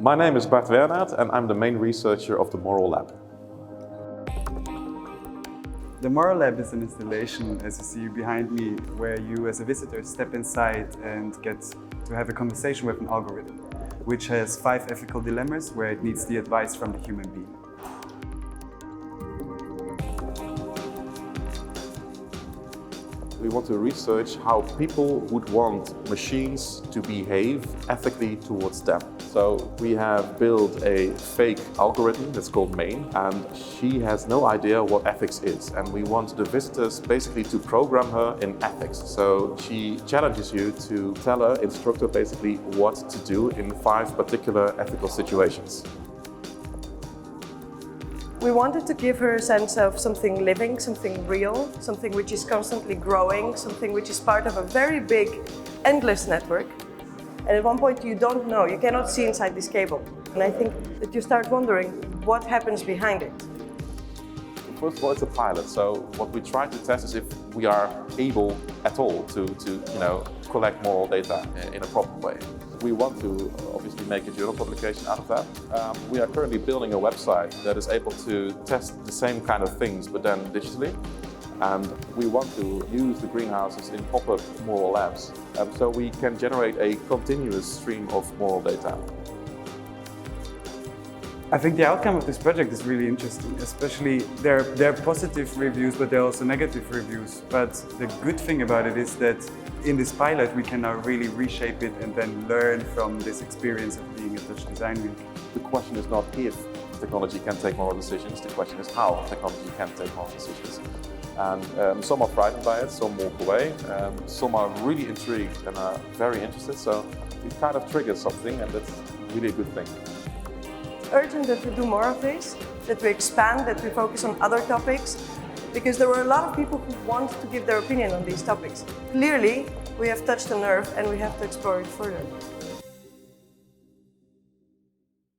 My name is Bart Wernert and I'm the main researcher of the Moral Lab. The Moral Lab is an installation, as you see behind me, where you as a visitor step inside and get to have a conversation with an algorithm, which has 5 ethical dilemmas where it needs the advice from the human being. We want to research how people would want machines to behave ethically towards them. So we have built a fake algorithm that's called Main, and she has no idea what ethics is. And we want the visitors basically to program her in ethics. So she challenges you to tell her, instruct her basically what to do in 5 particular ethical situations. We wanted to give her a sense of something living, something real, something which is constantly growing, something which is part of a very big, endless network. And at one point you don't know, you cannot see inside this cable. And I think that you start wondering what happens behind it. First of all, it's a pilot, so what we try to test is if we are able at all to collect moral data in a proper way. We want to obviously make a journal publication out of that. We are currently building a website that is able to test the same kind of things, but then digitally. And we want to use the greenhouses in pop-up moral labs, so we can generate a continuous stream of moral data. I think the outcome of this project is really interesting, especially there are positive reviews, but there are also negative reviews. But the good thing about it is that in this pilot we can now really reshape it and then learn from this experience of being at Dutch Design Week. The question is not if technology can take moral decisions, the question is how technology can take moral decisions. And some are frightened by it, some walk away, some are really intrigued and are very interested, so it kind of triggers something, and that's really a good thing. It's urgent that we do more of this, that we expand, that we focus on other topics, because there were a lot of people who want to give their opinion on these topics. Clearly, we have touched a nerve and we have to explore it further.